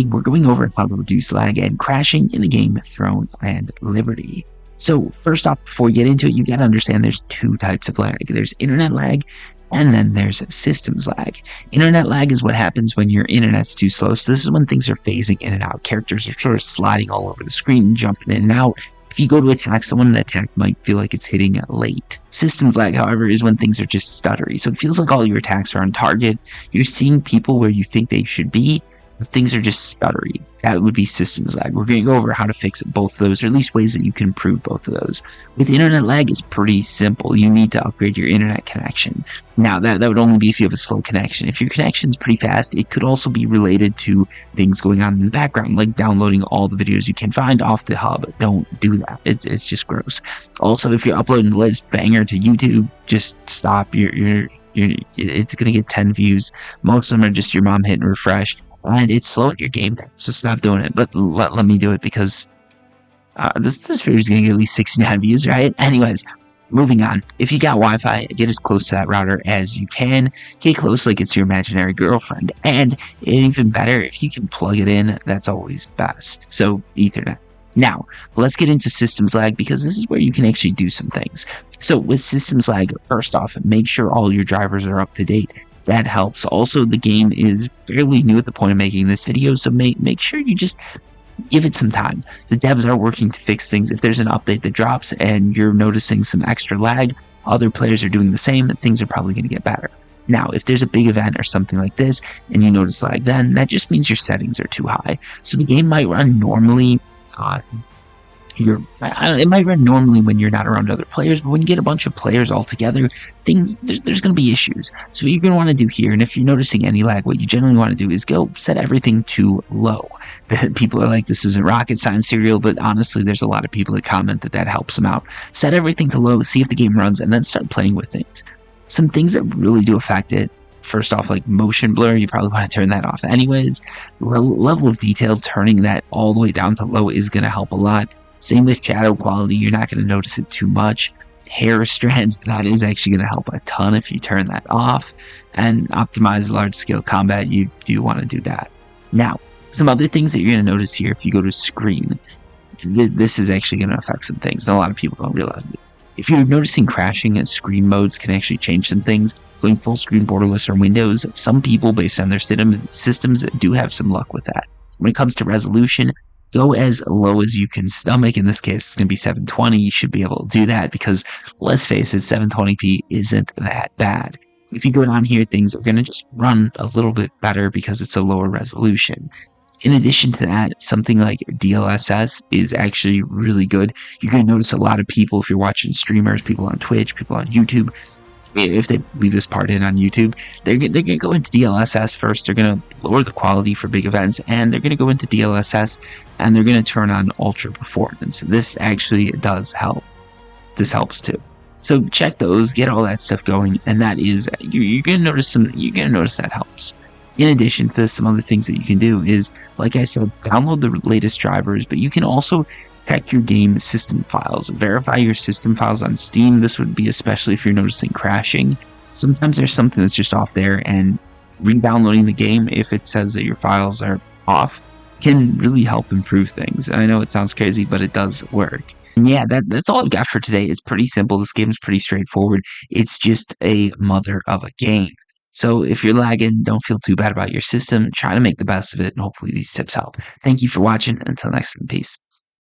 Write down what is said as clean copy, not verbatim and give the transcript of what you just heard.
we're going over how to reduce lag and crashing in the game Throne and Liberty. So first off, before we get into it, you got to understand there's two types of lag. There's internet lag, and then there's systems lag. Internet lag is what happens when your internet's too slow. So this is when things are phasing in and out. Characters are sort of sliding all over the screen, jumping in and out. If you go to attack someone, the attack might feel like it's hitting late. Systems lag, however, is when things are just stuttery. So it feels like all your attacks are on target. You're seeing people where you think they should be, but things are just stuttery. That would be systems lag. We're going to go over how to fix both of those, or at least ways that you can improve both of those. With internet lag, it's pretty simple. You need to upgrade your internet connection. Now, that would only be if you have a slow connection. If your connection's pretty fast, it could also be related to things going on in the background, like downloading all the videos you can find off the hub. Don't do that. It's just gross. Also, if you're uploading the latest banger to YouTube, just stop. It's going to get 10 views. Most of them are just your mom hitting refresh. And it's slowing your game down, so stop doing it. But let me do it because this video is going to get at least 69 views, right? Anyways, moving on. If you got Wi-Fi, get as close to that router as you can. Get close like it's your imaginary girlfriend. And even better, if you can plug it in, that's always best. So Ethernet. Now, let's get into systems lag because this is where you can actually do some things. So with systems lag, first off, make sure all your drivers are up to date. That helps. Also, the game is fairly new at the point of making this video, so make sure you just give it some time. The devs are working to fix things. If there's an update that drops and you're noticing some extra lag, other players are doing the same, things are probably going to get better. Now, if there's a big event or something like this and you notice lag then, that just means your settings are too high. So the game might run normally on it might run normally when you're not around other players, but when you get a bunch of players all together, there's going to be issues. So what you're going to want to do here, and if you're noticing any lag, what you generally want to do is go set everything to low. People are like, this isn't rocket science serial, but honestly, there's a lot of people that comment that helps them out. Set everything to low, see if the game runs, and then start playing with things. Some things that really do affect it. First off, like motion blur, you probably want to turn that off anyways. Level of detail, turning that all the way down to low is going to help a lot. Same with shadow quality, you're not going to notice it too much. Hair strands, that is actually going to help a ton if you turn that off. And optimize large scale combat, you do want to do that. Now, some other things that you're going to notice here if you go to screen, this is actually going to affect some things, and a lot of people don't realize it. If you're noticing crashing, screen modes can actually change some things. Going full screen borderless or Windows, some people, based on their systems, do have some luck with that. When it comes to resolution, go as low as you can stomach. In this case, it's going to be 720. You should be able to do that because, let's face it, 720p isn't that bad. If you go down here, things are going to just run a little bit better because it's a lower resolution. In addition to that, something like DLSS is actually really good. You're going to notice a lot of people, if you're watching streamers, people on Twitch, people on YouTube, if they leave this part in on YouTube, they're going to go into DLSS first. They're going to lower the quality for big events, and they're going to go into DLSS, and they're going to turn on ultra performance. This actually does help. This helps too. So check those, get all that stuff going, and that is you're going to notice that helps. In addition to this, some other things that you can do is, like I said, download the latest drivers, but you can also check your game system files. Verify your system files on Steam. This would be especially if you're noticing crashing. Sometimes there's something that's just off there, and re-downloading the game, if it says that your files are off, can really help improve things. And I know it sounds crazy, but it does work. And yeah, that's all I've got for today. It's pretty simple. This game is pretty straightforward. It's just a mother of a game. So if you're lagging, don't feel too bad about your system. Try to make the best of it, and hopefully these tips help. Thank you for watching. Until next time, peace.